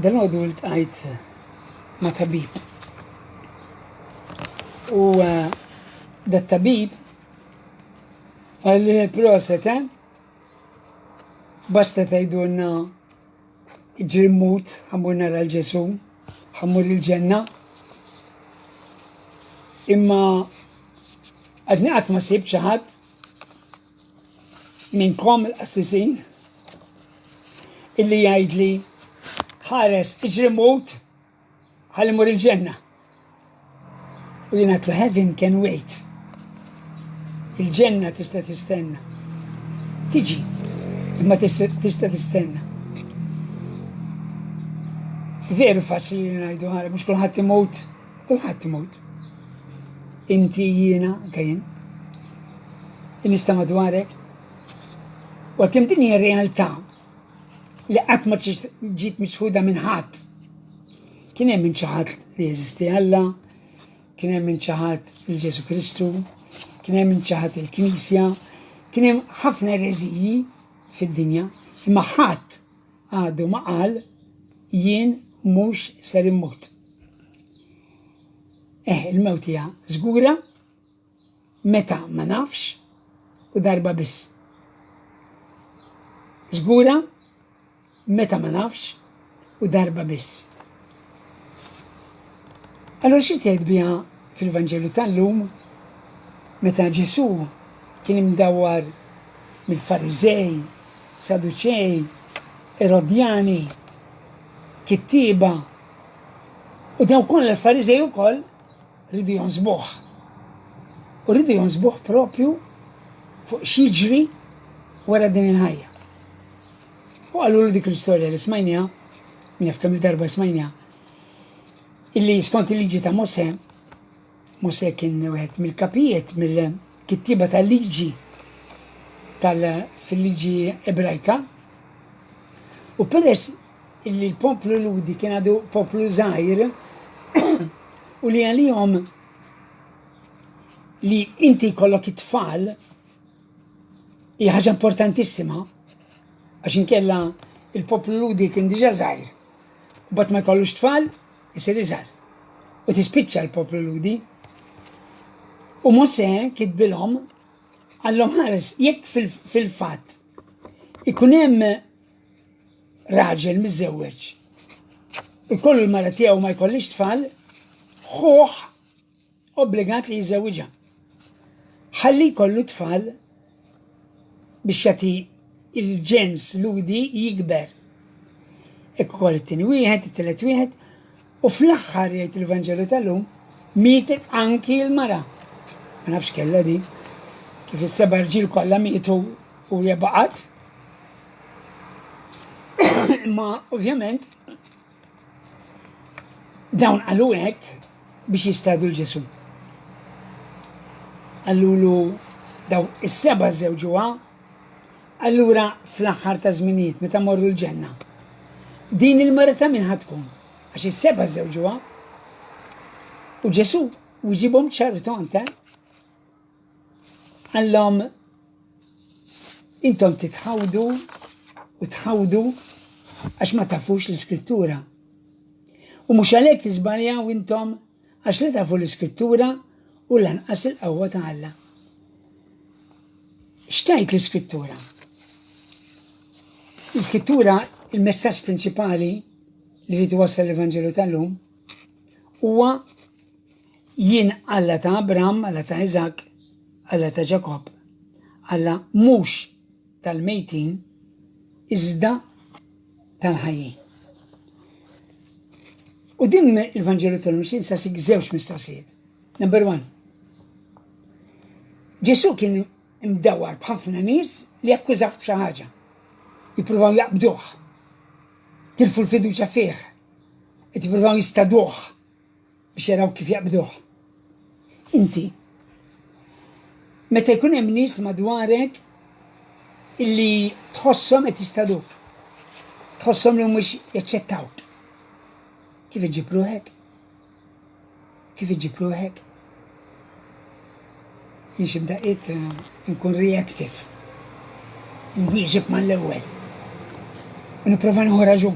Dal-għodu l-tqajt ma' tabib. U da tabib għalli proseta basta tajdunna ġrimmut ħammur nara l-ġesu, ħammur il-ġenna. Imma għadni għat ma sib xaħat minnkom l-assisin illi jgħidli ħares iġrimut ħallimur il-ġenna. U li natlu heaven can wait. Il-ġenna tista' tistenna. Tiġi, imma tista' tistenna. Veru faċli li ngħidu ħara, mhux kulħadd imut, kulħadd imut. Inti jiena kajin. Nista' madwarek. U kemm din hija realtà li qatt ma ġiet miċħuda minn ħadd. Kien hemm min xi ħadd li jeżisti Alla, kien hemm min xi ħadd il-Ġesu Kristu, kien hemm min xi ħadd il-Knisja, kien hemm ħafna ereżiji fid-dinja, imma ħadd għadu ma qal jien mhux ser immut. Il-mewt hija żgura meta ma nafx u darba biss. Żgura meta ma nafx u darba biss. Allora xi tgħid biha fil-Vanġelu tal-lum meta Ġesu kien imdawwar mill-Fariżej, Saduċej, Erodjani, kittieba u dawn kollha l-Fariżej ukoll ridu jonżbuh. U ridu jonżbuh propju fuq x'jiġri wara din il-ħajja. U għallu dik l-istorja li smajnija, minn jaf kemm il-darba smajnija, illi skont il-liġi ta' Mose, Mose kien wieħed mill-kapijiet mill-kittiba tal-liġi fil-liġi ebrajka, u peress illi l-poplu ludi kien għadu poplu żgħir u li għalihom li inti jkollok it-tfal hija ħaġa importantissima għax inkella il-poplu ludi kien diġà żgħir. U bad ma jkollux tfal, isir iżgħar. U tispiċċa l-poplu ludi. U Mose kitbilhom għallhom ħares jekk fil-fatt ikun hemm raġel miżżewweġ ikollu l-mara tiegħu ma jkollix tfal, ħuh obbligat li jiżżewwiġha. Ħalli jkollu tfal biex jagħti il-ġens ludi jikber. Ekku koll it-tieni wieħed, it-tielet wieħed, u fl-aħħar jgħid il-Vanġelu tal-lum mietet anki l-mara. Ma nafx kellha di, kif is-seba' rġiel kollha mietu u jabaqat. Ma ovvjament dawn qalu hekk biex jistadu l-Ġesu. Qallulu daw is-seba' żewġuha, allura fl-aħħar ta' żminijiet meta morru l-ġenna. Din il-mara ta' min ħatkun għax is-seba' żewġuha u Ġesu wieġibhom ċartu anta. Għallhom intom titħawdu u tħawdu għax ma tafux l-Iskrittura. U mhux għalhekk tiżbaljaw intom għax li tafu l-Iskrittura u lanqas il-qawwa ta' Alla. X'tgħid l-Iskrittura? L-Iskrittura, il-messaġġ prinċipali li rrid iwassal l-Evanġelu tal-lum huwa jien Alla ta' Abraham, Alla ta' Isaac, Alla ta' Ġakob, Alla mhux tal-mejtin iżda tal-ħajjin. U din il-Vanġelu tal-lum jinsasik żewġ mistoqsijiet. Number one. Ġesu kien imdawwar b'ħafna nies li jakkużaw b'xi ħaġa. Jippruvaw jaqbduh, tilfu l-fiduċja fih, qed jippruvaw jistaduh biex jaraw kif jaqbduh. Inti, meta jkun hemm nies madwarek illi tħosshom qed jistaduk, tħosshom li mhux jaċċettawk, kif iġib ruħek? Kif iġib ruħek? Jien xi mdaqqiet nkun reactive. Nwieġeb mal-ewwel. U nipprova nieħu raġun.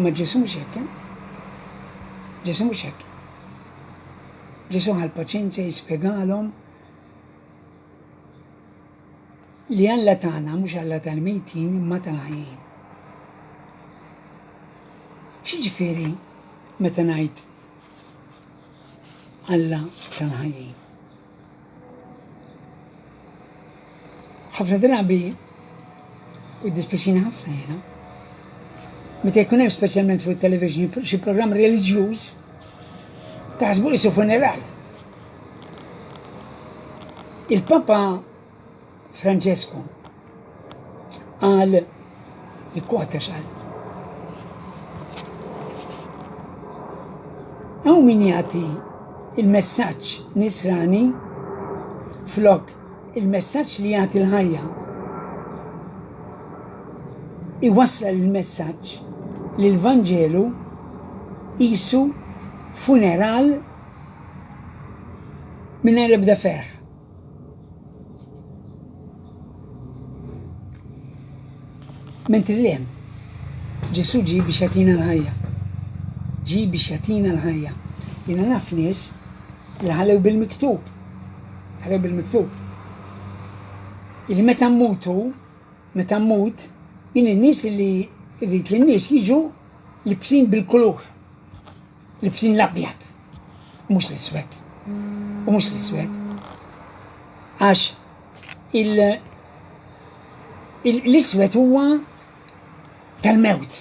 Ma Ġesu mhux hekk. Ġesu mhux hekk. Ġesu ħall-paċenzja jispjegalhom li Alla tagħna mhux Alla tal-mejtin imma tal-ħajjin. X'jiġifieri meta ngħid Alla tal-ħajjin? Ħafna drabi u jiddispjaċini ħafna jiena. Meta jkun hemm speċjalment fuq it-television xi programm reliġjuż taħsbu li su funeral. Il-Papa Franġesku qal li kwota x'qal. Hawn min jagħti il-messaġġ nisrani flok il-messaġġ li jagħti l-ħajja. Iwassal il-messaġġ li l-Vanġelu qisu funeral mingħajr ebda ferħ. Mentri li hemm Ġesu ġie biex jagħtina l-ħajja. Ġie biex jagħtina l-ħajja. Jiena naf nies li ħallew bil-miktub. Ħallew bil-miktub. Illi meta mmut, jien in-nies li rrid li n-nies jiġu libsin bil-kulur. Libsin l-abjad. Mhux l-iswed. U mhux l-iswed. Għax l-iswed huwa tal-mewt.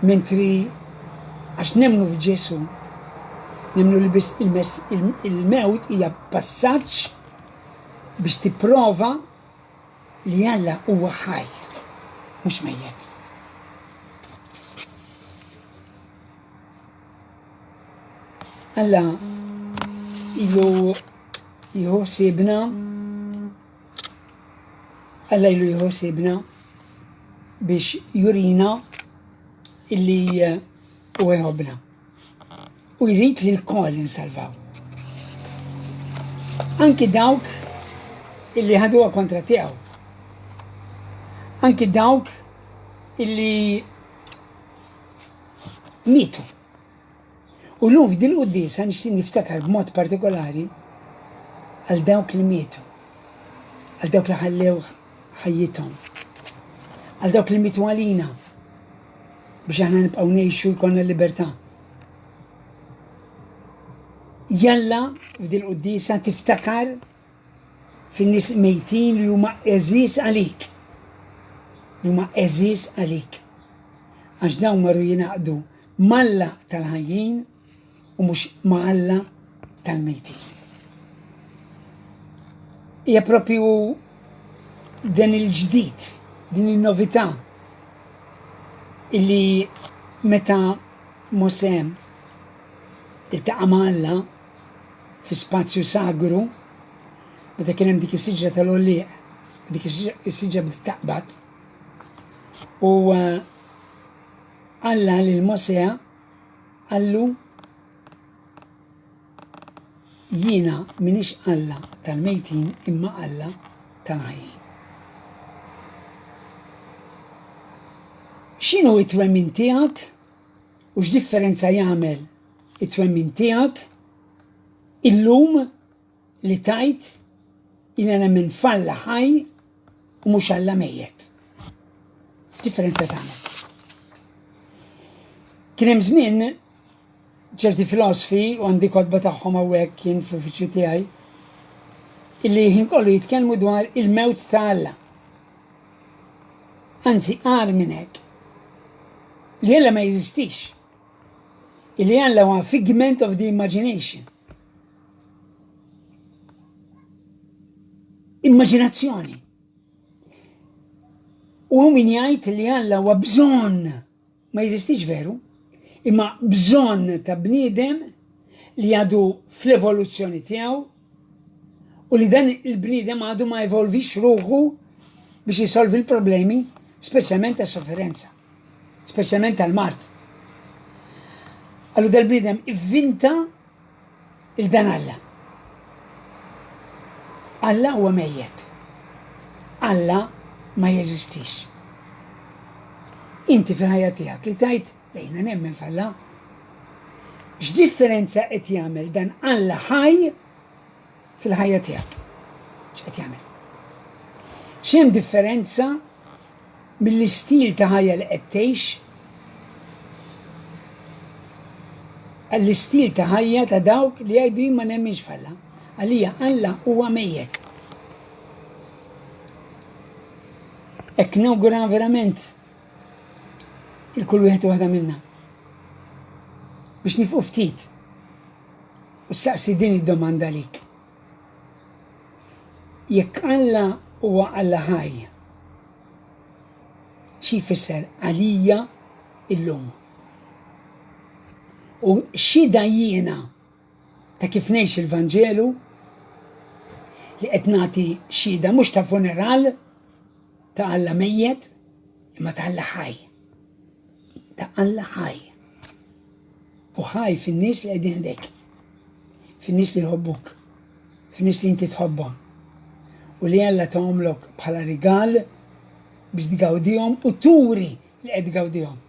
Mentri għax nemmnu f'Ġesu, nemmnu li biss il-mewt hija passaġġ biex tipprova li Alla huwa ħaj, mhux mejjed. Alla ilu jħossibna, Alla ilu jħossibna biex jurina illi huwa jħobbna. U jrid li l-koll insalvaw. Anki dawk illi ħaduha kontra tiegħu. Anki dawk illi mietu. U llum f'din il-qudiesa nixtieq niftakar b'mod partikolari għal dawk li mietu, għal dawk li ħallew ħajjithom, għal dawk li mietu għalina biex aħna nibqgħu ngħixu jkollna l-libertà. Jalla f'din il-qudiesa tiftakar fin-nies mejtin li huma eżis għalik. Li huma eżis għalik. Għax dawn marru jingħaqdu mal-Alla tal-ħajjin u mhux ma' Alla tal-mejtin. Hija proprju dan il-ġdid, din in-novità illi meta Mosè iltaqa' ma' Alla fi spazju sagru, meta kien hemm dik is-siġra tal-Ollieq, dik is-siġra btaqbad, u Alla lil Mosè qallu jiena m'iniex Alla tal-mejtin imma Alla tal-ħajjin. X'inhu t-twemmin tiegħek u x'differenza jagħmel it-twemmin tiegħek illum li tajt jiena nemmen f'Alla ħaj u mhux Alla mejjed. Differenza tagħmel. Kien hemm żmien ċerti filosofi u għandi kotba tagħhom hawnhekk kien fl-uffiċċju tiegħi illi ħin kollu jitkellmu dwar il-mewt ta' Alla. Anzi qar minn hekk. Li Alla ma jeżistix. Illi Alla huwa figment of the imagination. Immaġinazzjoni. U min jgħid li Alla huwa bżonn ma jeżistix veru, imma bżonn ta' bniedem li għadu fl-evoluzzjoni tiegħu u li dan il-bniedem għadu ma evolvix ruħu biex jisolvi l-problemi, speċjalment ta' sofferenza, speċjalment tal-mart. Allu dal-bniedem ivvinta il-dan Alla. Alla huwa mejjed. Alla ma jeżistix. inti fil-ħajja tiegħek li tajt lejna nemmen f'Alla, x'differenza qed jagħmel dan Alla ħaj fil-ħajja tiegħek? X'qed jagħmel? X'hemm differenza mill-istil ta' ħajja li qed tgħix għall-istil ta' ħajja ta' dawk li jgħidu jien ma nemminx f'Alla. Għalija Alla huwa mejjed. Hekk nawgura verament il-kull wieħed waħda minna biex nifqu ftit u saqsi din id-domanda lik. Jekk Alla huwa Alla ħaj, xi jfisser għalija illum? U x'ida jiena ta' kif ngħix il-Vanġelu li qed nagħti xhieda mhux ta' funeral ta' Alla mejjed imma ta' Alla ħaj. Ta' Alla ħaj. U ħaj fin-nies li qegħdin ħdejk, fin-nies li jħobbuk, fin-nies li inti tħobbhom. U li Alla tagħmlok bħala rigal biex tgawdihom u turi li qed tgawdihom.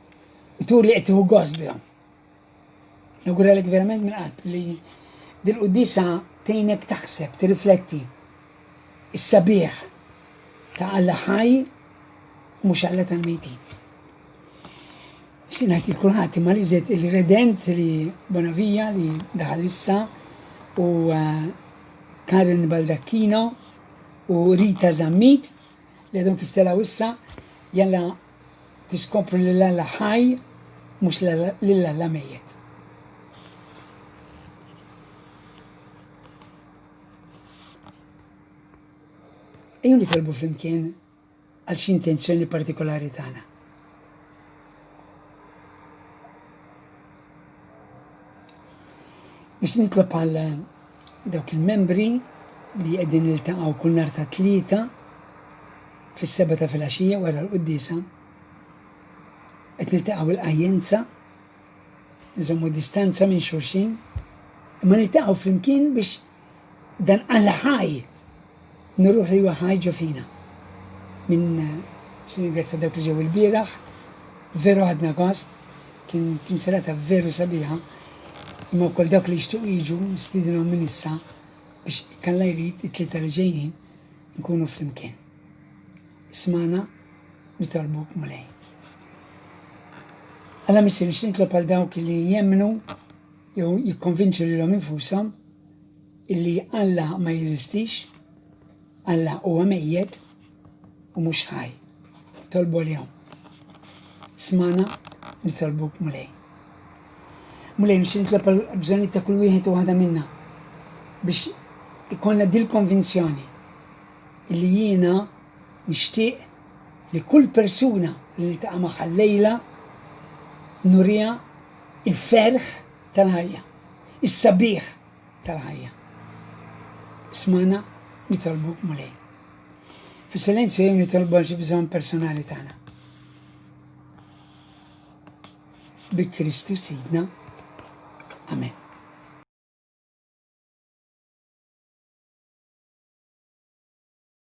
U turi li qed tieħu gost bihom. Nawguralek verament minn qalb li dil-qudiesa tgħinek taħseb, tirrifletti is-sabiħ ta' Alla ħaj mhux Alla tal-mejtin. Xinajt il-kulħat imma li zed il-Redent li Bonavija li daħal issa u Karen Baldacchino u Rita Zammit li għadhom kif telaw issa jalla tiskopru li l-Alla ħaj mux l-Alla mejjet. Ejju nitolbu flimkien għal xi intenzjoni partikolari tagħna. Biex nitlob għal dawk il-membri li qegħdin niltaqgħu kull nhar ta' tlieta fis-seba' ta' filgħaxija wara l-qudiesa qed niltaqgħu il-qajjenza nżommu distanza minn xulxin imma niltaqgħu flimkien biex dan Alla ħaj nruħ li huwa ħaj ġo fina. Minn x'ningrazzja dawk li ġew il-bieraħ, veru ħadna gost, kien serata veru sabiħa. Imma wkoll dawk li jixtiequ jiġu nistidinhom minn issa biex Alla jrid it-tlieta li ġejjin nkunu flimkien. Ismana nitolbuk mulej. Alla missi biex nitlob għal dawk li jemmnu jew jikkonvinċu lilhom infushom illi Alla ma jeżistix, Alla huwa mejjed u mhux ħaj. Tolbu għalihom. Ismana nitolbuk mulej. Mulej nix nitlob għal-bżonni ta' kull wieħed u waħda minna biex ikollna dil konvinzjoni li jiena nixtieq li kull persuna li niltaqa' magħha llejla nurija il-ferħ tal-ħajja, is-sabiħ tal-ħajja. Ismana nitolbuk mulej. Fis-silenzju jew nitolbu għal xi bżonn personali tagħna. Bi Kristu Sidna. Amen.